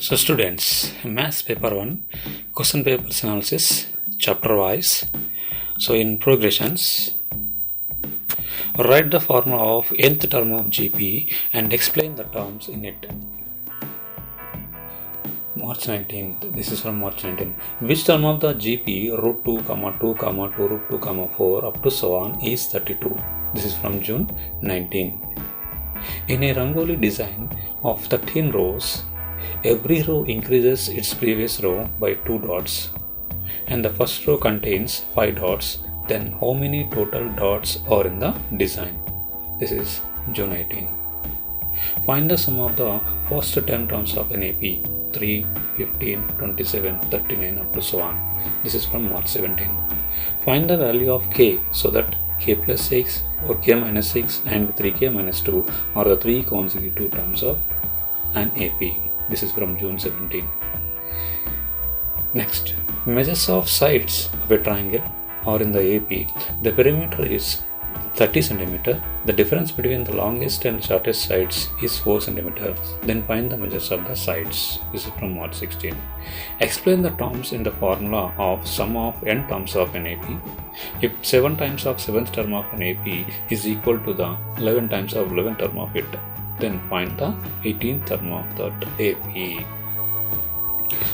So students, Maths paper 1, question papers analysis, chapter wise. So in progressions, write the formula of nth term of GP and explain the terms in it. March 19th, this is from March 19th. Which term of the GP root 2, 2, 2 root 2, 4 up to so on is 32. This is from June 19. In a Rangoli design of 13 rows, every row increases its previous row by 2 dots and the first row contains 5 dots. Then how many total dots are in the design? This is June 18. Find the sum of the first 10 terms of an AP 3, 15, 27, 39 up to so on. This is from March 17. Find the value of k so that k plus 6, 4k minus 6 and 3k minus 2 are the 3 consecutive terms of an AP. This is from June 17. Next, measures of sides of a triangle are in the AP. The perimeter is 30 cm. The difference between the longest and shortest sides is 4 cm. Then find the measures of the sides. This is from March 16. Explain the terms in the formula of sum of n terms of an AP. If 7 times of 7th term of an AP is equal to the 11 times of 11th term of it, then find the 18th term of that AP.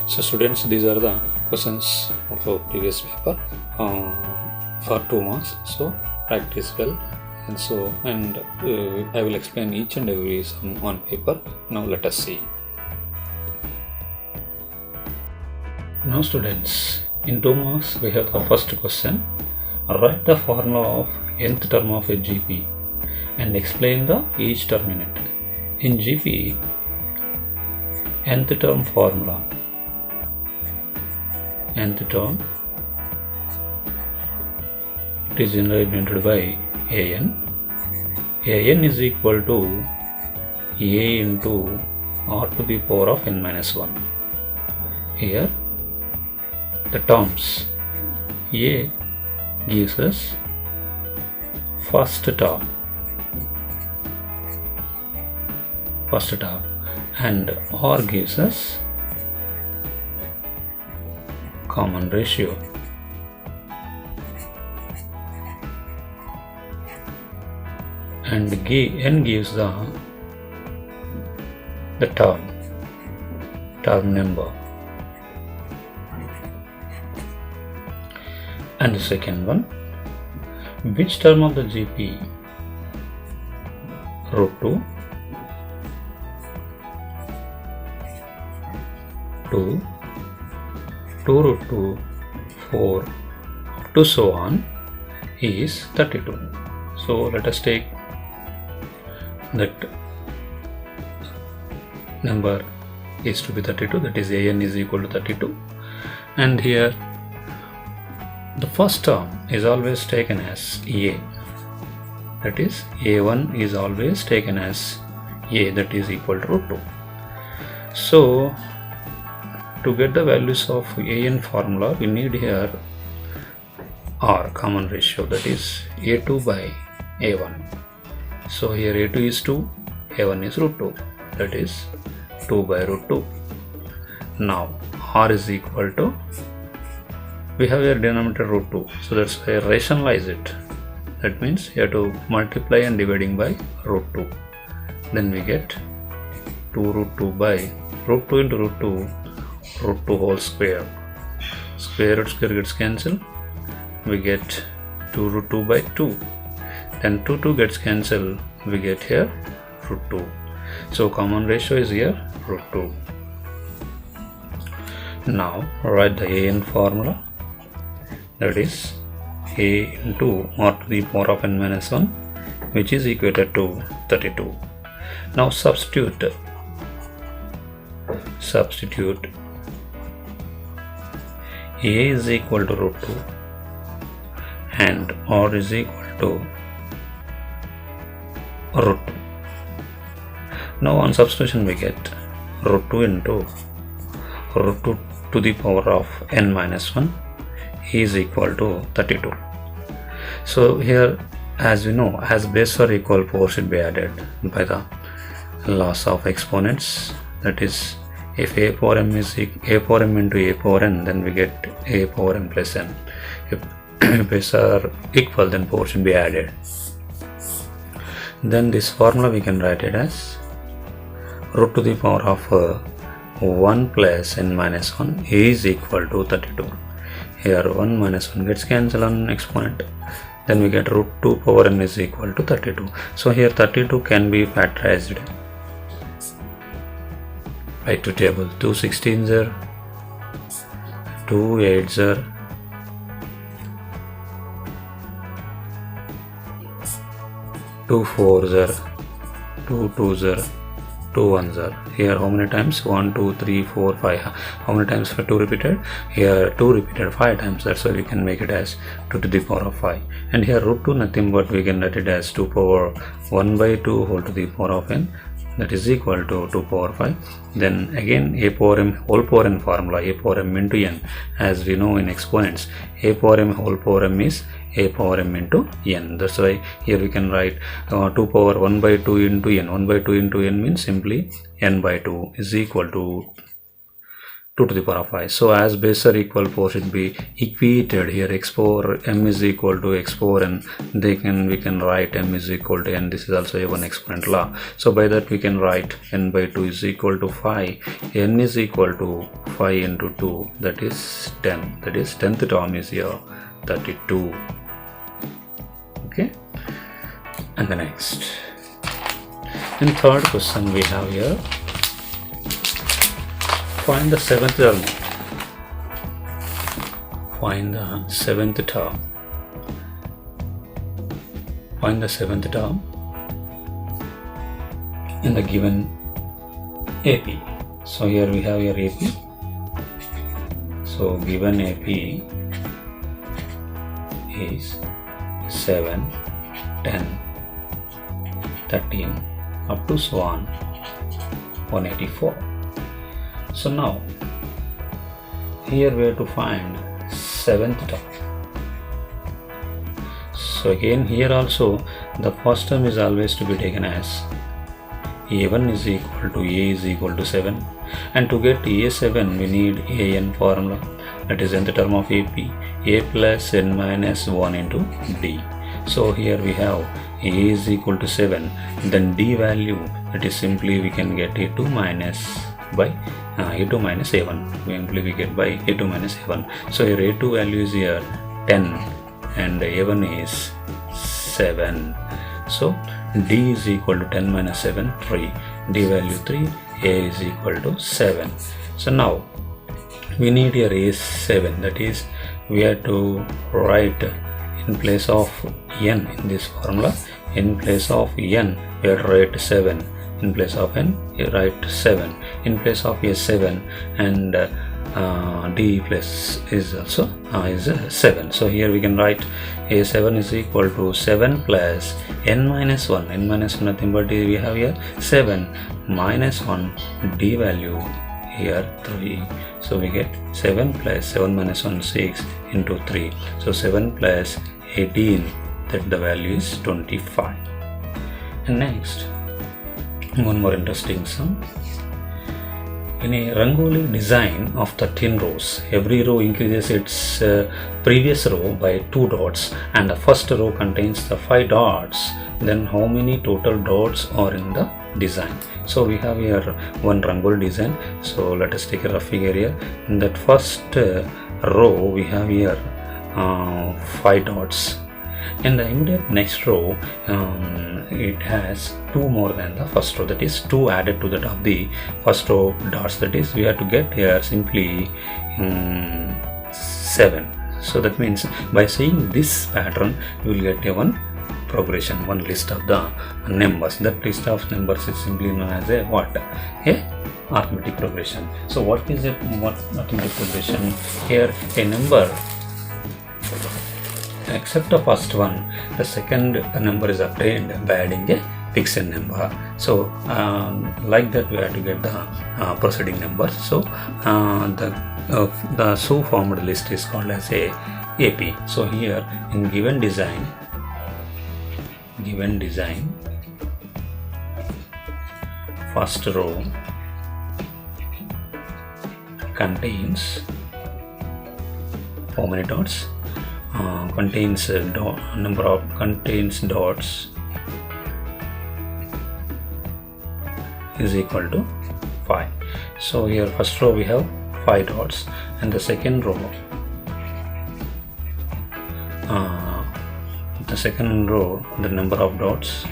So students, these are the questions of our previous paper for 2 marks. So practice well, and I will explain each and every sum on paper. Now let us see. Now students, in 2 marks we have the first question. Write the formula of nth term of a GP and explain the each term in it. In GP, nth term formula. Nth term, it is generally denoted by an. An is equal to a into r to the power of n minus 1. Here, the terms a gives us first term, and r gives us common ratio. And n gives the term number. And the second one, which term of the GP root 2, 2 root 2, 4 up to so on is 32. So let us take that number is to be 32, that is an is equal to 32, and here the first term is always taken as a, that is a1 is always taken as a, that is equal to root 2. So to get the values of an formula, we need here r, common ratio, that is a2 by a1. So here a2 is 2, a1 is root 2, that is 2 by root 2. Now r is equal to, we have here denominator root 2, so that's why I rationalize it. That means you have to multiply and dividing by root 2. Then we get 2 root 2 by root 2 into root 2, root 2 whole square. Square root square gets cancelled. We get 2 root 2 by 2. Then 2 gets cancelled. We get here root 2. So common ratio is here root 2. Now write the an formula. That is a into r to the power of n minus 1, which is equated to 32. Now substitute a is equal to root 2 and r is equal to root 2. Now on substitution we get root 2 into root 2 to the power of n minus 1 is equal to 32. So here, as we know, as base or equal 4 should be added by the loss of exponents, that is If a power m is a power m into a power n, then we get a power m plus n. If base are equal, then power should be added. Then this formula we can write it as root to the power of 1 plus n minus 1 is equal to 32. Here 1 minus 1 gets cancelled on exponent. Then we get root 2 power n is equal to 32. So here 32 can be factorized. Write to table 2 16s are 2 8s are 2 4s are 2 2s are 2 1s are. Here how many times? 1 2 3 4 5. How many times for 2 repeated? Here 2 repeated 5 times. That's why we can make it as 2 to the power of 5. And here root 2 nothing but we can write it as 2 power 1 by 2 whole to the power of n, that is equal to 2 power 5. Then again a power m whole power n formula, a power m into n, as we know in exponents, a power m whole power m is a power m into n. That's why here we can write 2 power 1 by 2 into n. 1 by 2 into n means simply n by 2 is equal to 2 to the power of 5. So as base are equal, 4 should be equated. Here x power m is equal to x power n. We can write m is equal to n. This is also a one exponent law. So by that we can write n by 2 is equal to 5. N is equal to 5 into 2, that is 10. That is 10th term is here 32. Okay. And the next, in third question we have here, find the seventh term. Find the seventh term. Find the seventh term in the given AP. So here we have your AP. So given AP is 7, 10, 13 up to so on 184. So now here we have to find seventh term. So again here also the first term is always to be taken as a1 is equal to a is equal to 7, and to get a7 we need an formula, that is nth term of AP, a plus n minus 1 into d. So here we have a is equal to 7, then d value, that is simply we can get a2 minus by a2 minus a1, simply we get by a2 minus a1. So here a2 value is here 10 and a1 is 7. So d is equal to 10 minus 7, 3, d value 3, a is equal to 7. So now we need here a7, that is we have to write in place of n in this formula, in place of n we have to write 7, in place of n you write 7, in place of a7, and d plus is also is 7. So here we can write a7 is equal to 7 plus n minus 1, n minus 1 nothing but we have here 7 minus 1, d value here 3. So we get 7 plus 7 minus 1 6 into 3. So 7 plus 18, that the value is 25. And next, one more interesting sum. In a Rangoli design of 13 rows, every row increases its previous row by 2 dots, and the first row contains the 5 dots. Then how many total dots are in the design? So we have here one Rangoli design. So let us take a rough figure here. In that first row we have here 5 dots. In the immediate next row it has 2 more than the first row, that is 2 added to that of the first row dots, that is we have to get here simply 7. So that means by seeing this pattern you will get a one progression, one list of the numbers. That list of numbers is simply known as a what? A arithmetic progression. So what is it? What arithmetic progression? Here a number, except the first one, the second number is obtained by adding a fixed number. So like that we have to get the preceding numbers. So the so formed list is called as a AP. So here in given design, first row contains how many dots? Contains contains dots is equal to 5. So here first row we have 5 dots, and the second row the number of dots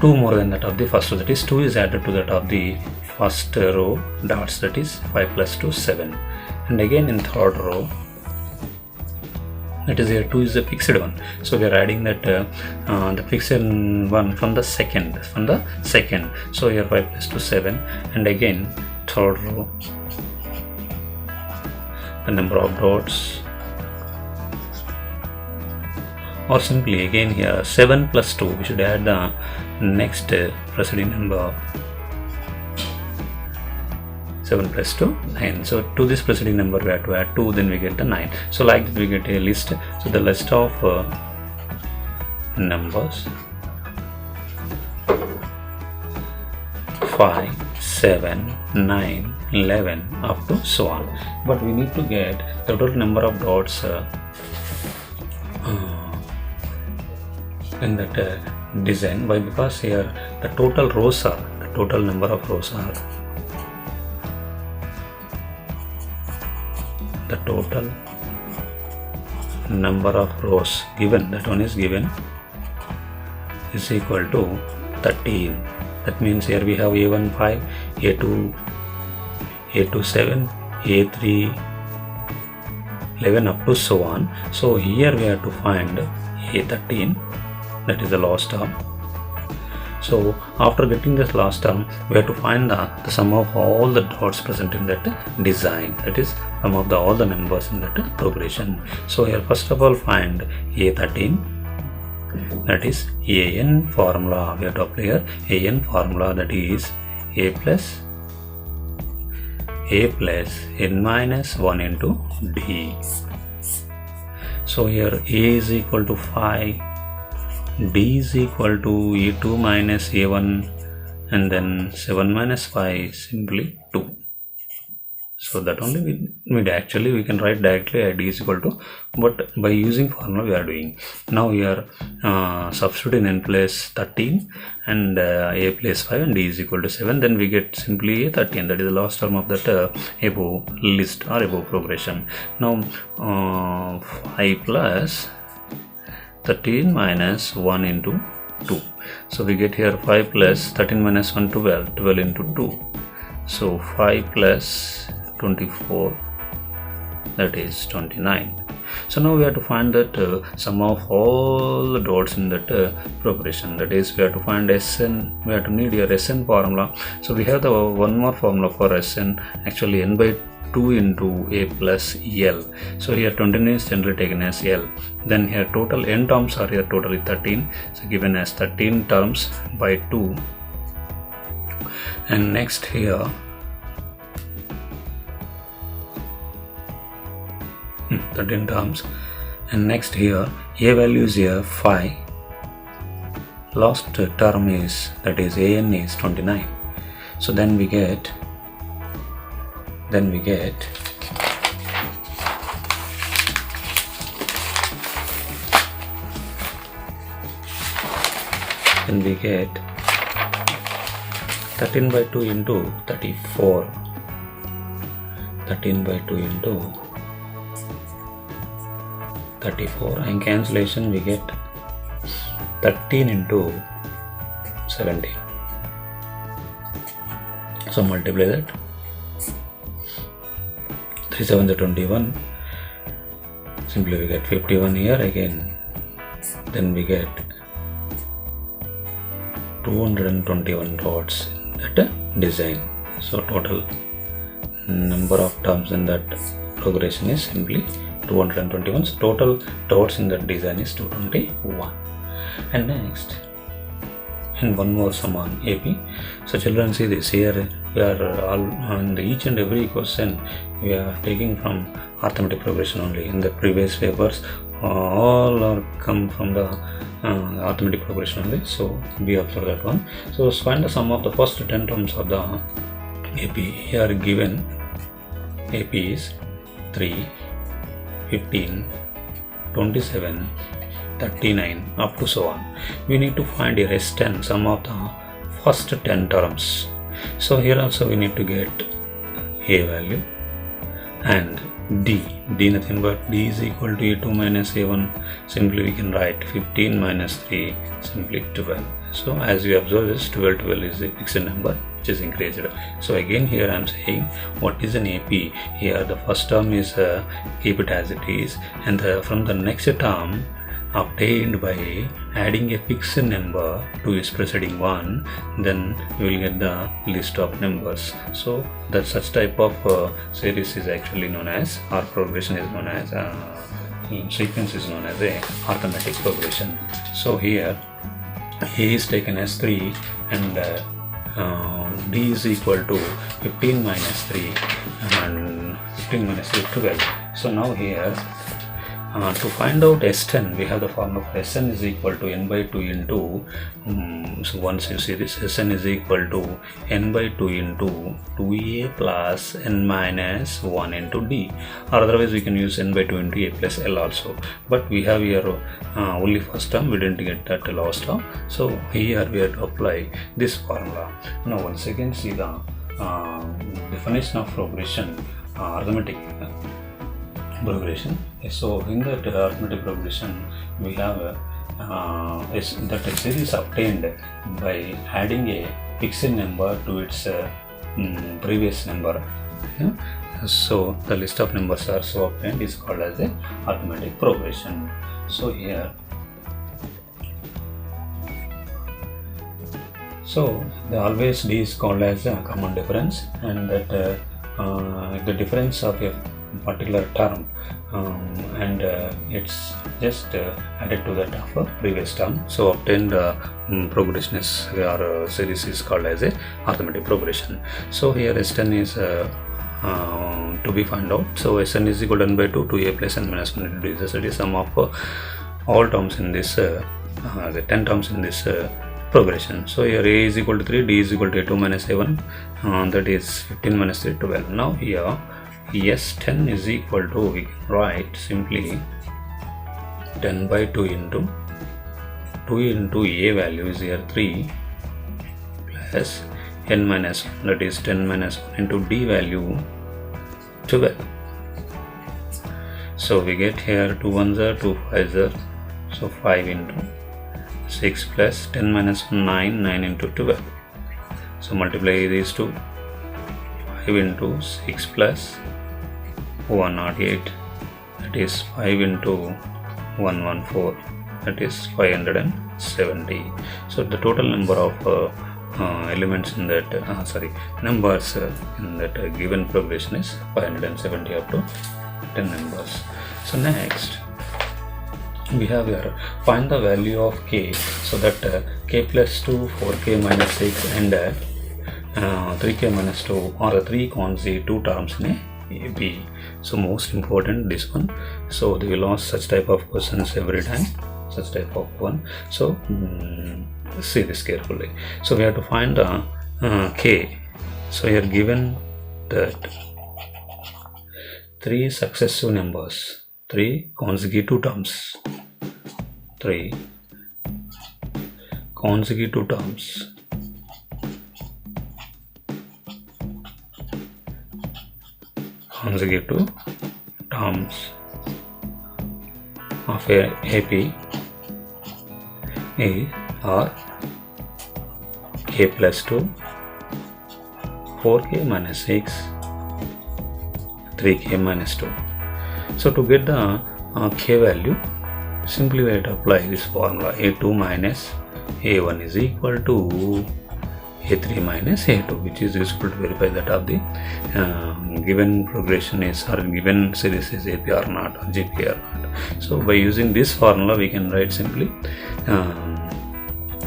two more than that of the first row, that is 2 is added to that of the first row dots, that is 5 plus 2 7, and again in third row, that is here 2 is a fixed one, so we are adding that the fixed one from the second, so here 5 plus 2 7, and again third row the number of dots, or simply again here 7 plus 2, we should add the next preceding number, 7 plus 2 9, so to this preceding number we have to add 2, then we get the 9. So like that we get a list. So the list of numbers 5 7 9 11 up to so on, but we need to get the total number of dots in that design. Why? Because here the total number of rows are the total number of rows given, that one is given, is equal to 13. That means here we have A1 5, A2 7, A3 11 up to so on. So here we have to find A13, that is the last term. So after getting this last term, we have to find the sum of all the dots present in that design, that is sum of all the numbers in that progression. So here first of all find A13, that is AN formula. We have to apply here AN formula, that is A plus n minus 1 into D. So here A is equal to 5, D is equal to A2 minus A1, and then 7 minus 5 is simply 2. So that only we can write directly D is equal to, but by using formula we are doing. Now we are substituting n place 13 and A place 5 and D is equal to 7, then we get simply A13, that is the last term of that above list or above progression. Now 5 plus 13 minus 1 into 2, so we get here 5 plus 13 minus 1 12, 12 into 2, so 5 plus 24, that is 29. So now we have to find that sum of all the dots in that progression, that is we have to find Sn, we have to need your Sn formula. So we have the one more formula for Sn, actually n by 2 into A plus L. So here 29 is generally taken as L. Then here total n terms are here totally 13, so given as 13 terms by 2, and next here 13 terms, and next here A value is here 5, last term is, that is An is 29. So then we get then we get 13 by 2 into 34, 13 by 2 into 34, and cancellation we get 13 into 17. So multiply that, 3 7 is 21, simply we get 51 here again, then we get 221 dots in that design. So total number of terms in that progression is simply 221. So total dots in that design is 221. And next, and one more sum on AP. So children, see this here, we are all on each and every question we are taking from arithmetic progression only. In the previous papers all are come from the arithmetic progression only, so we observe that one. So find the sum of the first 10 terms of the AP. Here given AP is 3, 15, 27, 39 up to so on. We need to find a rest 10 sum of the first 10 terms. So here also we need to get A value and D nothing but D is equal to A2 minus A1. Simply we can write 15 minus 3 simply 12. So as we observe this 12 is a fixed number which is increased. So again here I am saying what is an AP. Here the first term is keep it as it is, and from the next term obtained by adding a fixed number to its preceding one, then we will get the list of numbers. So that such type of series is actually known as, or progression is known as, sequence is known as a arithmetic progression. So here A is taken as 3 and D is equal to 15 minus 3 and 15 minus 3 12. So now here to find out S10, we have the formula for Sn is equal to n by 2 into, so once you see this, Sn is equal to n by 2 into 2a plus n minus 1 into d, or otherwise we can use n by 2 into a plus l also, but we have here only first term, we didn't get that last term, so here we have to apply this formula. Now once again see the definition of progression, arithmetic progression. So in that arithmetic progression we have that a series obtained by adding a fixed number to its previous number. So the list of numbers are so obtained is called as a arithmetic progression. So here, so the always D is called as a common difference, and that the difference of a particular term and it's just added to that of a previous term. So obtained progression is, or series is called as a arithmetic progression. So here S10 is to be found out. So Sn is equal to n by 2 to a plus n minus 1 into d. So it is sum of all terms in this the 10 terms in this progression. So here A is equal to 3, D is equal to A2 minus A1, that is 15 minus 3 12. Now here S10 is equal to, we can write simply 10 by 2 into A value is here 3 plus n minus 1, that is 10 minus 1 into D value 12. So we get here 2 1s are 2 5s are, so 5 into 6 plus 10 minus 1 9 into 12. So multiply these two, 5 into 6 plus 108, that is 5 into 114, that is 570. So the total number of elements in that numbers in that given progression is 570 up to 10 numbers. So next we have here find the value of k, so that k plus 2, 4k minus 6 and 3k minus 2 are 3 consecutive terms in a B. So most important this one. So they will ask such type of questions every time, such type of one. So see this carefully. So we have to find the k. So here given that 3 successive numbers, 3 consecutive terms, 3 consecutive terms of a AP are k plus 2, 4k minus 6, 3k minus 2. So to get the k value, simply we have to apply this formula. A2 minus A1 is equal to A3 minus A2, which is useful to verify that of the given progression is, or given series is AP or not, or GP or not. So by using this formula we can write simply,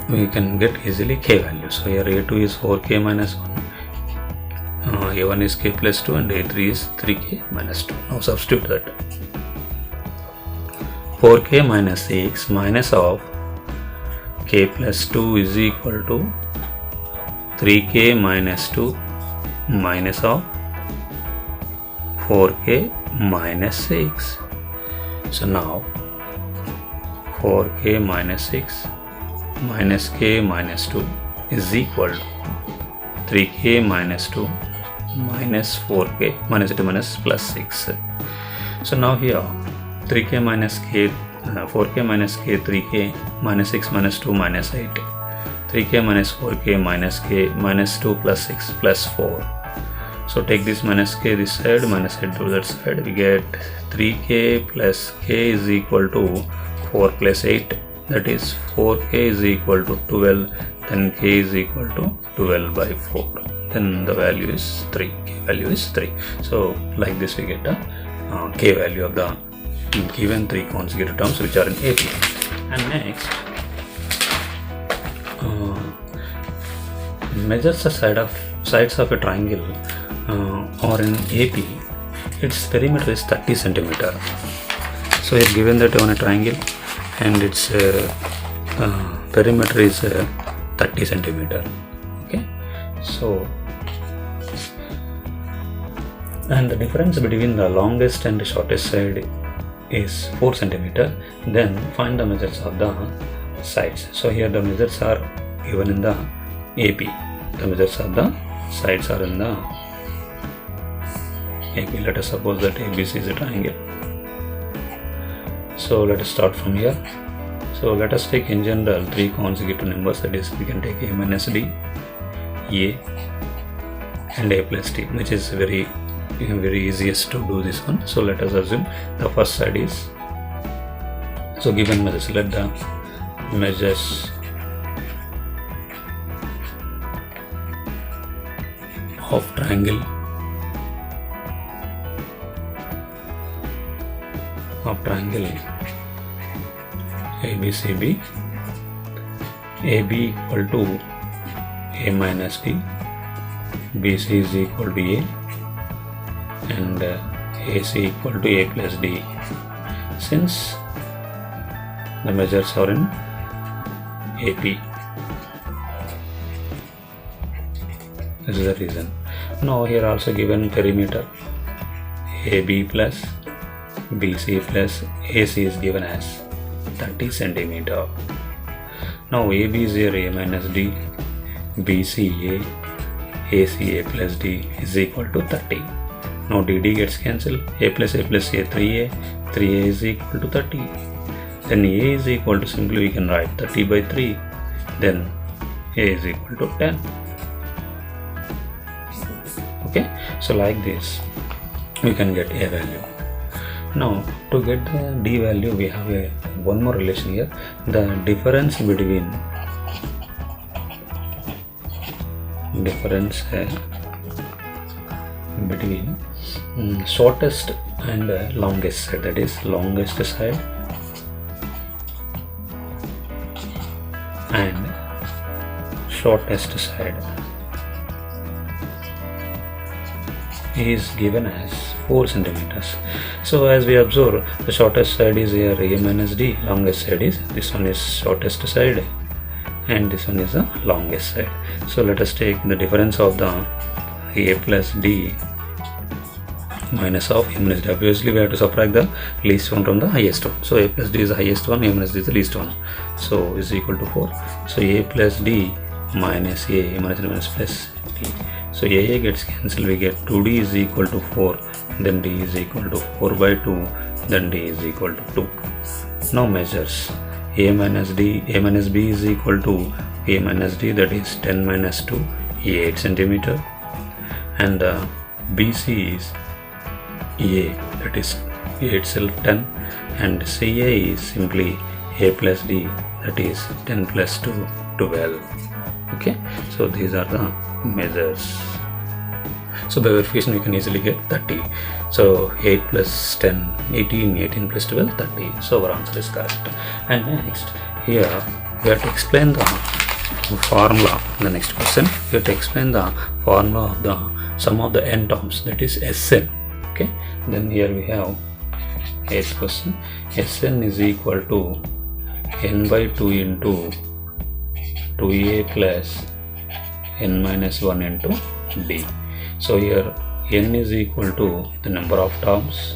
we can get easily k value. So here A2 is 4k minus 1, A1 is k plus 2 and A3 is 3k minus 2. Now substitute that. 4k minus 6 minus of k plus 2 is equal to 3k minus 2 minus of 4k minus 6. So now 4k minus 6 minus k minus 2 is equal to 3k minus 2 minus 4k minus 2 minus plus 6. So now here 3k minus k 4k minus k 3k minus 6 minus 2 minus 8 3k minus 4k minus k minus 2 plus 6 plus 4. So take this minus k this side minus 8 to that side, we get 3k plus k is equal to 4 plus 8, that is 4k is equal to 12, then k is equal to 12 by 4, then the value is 3, k value is 3. So like this we get a k value of the given 3 consecutive terms which are in AP. And next measures the sides of a triangle or in AP, its perimeter is 30 centimeter. So here given that on a triangle and its perimeter is 30 centimeter. Okay, so and the difference between the longest and the shortest side is 4 centimeter. Then find the measures of the sides. So here the measures are given in the AP. The measures of the sides are in the AP. Let us suppose that ABC is a triangle. So let us start from here. So let us take in general 3 consecutive numbers, that is we can take A minus D, A and A plus D, which is very easiest to do this one. So let us assume the first side is, so given measures, let the measures of triangle ABCB, AB equal to A minus D, BC is equal to A, and AC equal to A plus D. Since the measures are in AP, this is the reason. Now here also given perimeter AB plus BC plus AC is given as 30 centimeter. Now AB is here A minus D, BC A, AC A plus D is equal to 30. Now DD gets cancelled, A, 3A is equal to 30. Then A is equal to, simply we can write 30 by 3, then A is equal to 10. Okay, so like this we can get A value. Now to get the D value we have one more relation here, the difference between shortest and longest side, that is longest side and shortest side is given as 4 centimeters. So as we observe, the shortest side is here A minus D, longest side is, this one is shortest side and this one is the longest side. So let us take the difference of the A plus D minus of A minus D. Obviously we have to subtract the least one from the highest one. So A plus D is the highest one, A minus D is the least one. So is equal to 4. So A plus D minus A minus D minus plus D. So AA gets cancelled, we get 2D is equal to 4, then D is equal to 4 by 2, then D is equal to 2. Now measures A minus D, A minus B is equal to A minus D, that is 10 minus 2, 8 centimeter, and BC is A, that is A itself 10, and CA is simply A plus D, that is 10 plus 2, 12. Okay, so these are the measures. So by verification we can easily get 30. So 8 plus 10, 18, 18 plus 12, 30. So our answer is correct. And next, here we have to explain the formula. The next question, we have to explain the formula of the sum of the n terms, that is Sn. Okay, then here we have 8th question. Sn is equal to n by 2 into 2a plus n minus 1 into d. So here n is equal to the number of terms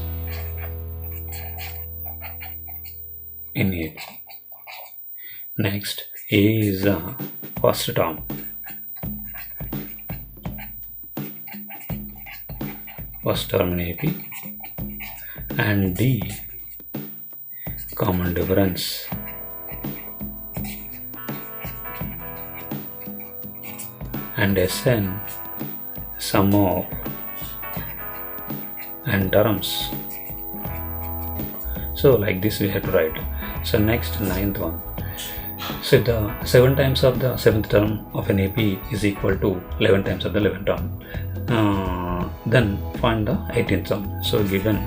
in AP. Next, a is the first term. First term in AP, and d common difference. And Sn sum of n terms. So like this we have to write. So next, ninth one. So the 7 times of the 7th term of an AP is equal to 11 times of the 11th term. Then find the 18th term. So given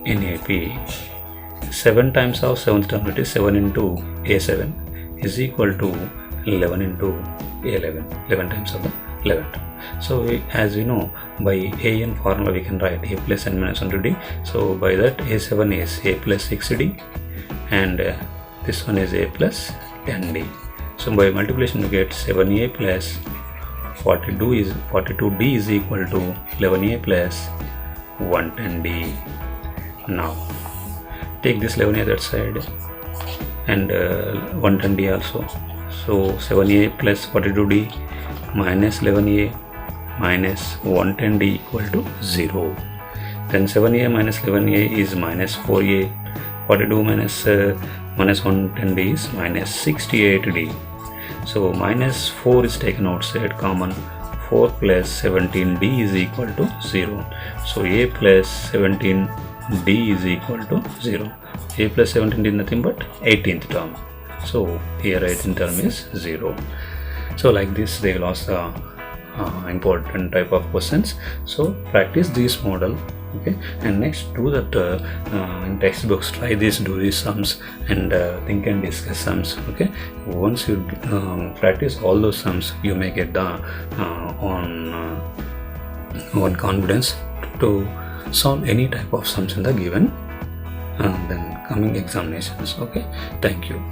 in AP, 7 times of 7th term, it is 7 into A7 is equal to 11 into A11, 11 times of the 11th. So as we know, by AN formula we can write A plus n minus 1 to d. So by that, A7 is A plus 6d, and this one is A plus 10d. So by multiplication you get 7a plus 42d is equal to 11a plus 110d. Now take this 11a that side and 110d also. So 7a plus 42d minus 11a minus 110d equal to 0. Then 7a minus 11a is minus 4a. 42 minus 110d is minus 68d. So minus 4 is taken outside common. 4 plus 17d is equal to 0. So a plus 17d is equal to 0. A plus 17 is nothing but 18th term. So here 18th term is 0. So like this they will ask the important type of questions. So practice this model. Okay, and next do that in textbooks. Try this, do these sums, and think and discuss sums. Okay, once you practice all those sums, you may get the on confidence to solve any type of sums in the given then coming examinations. Okay, thank you.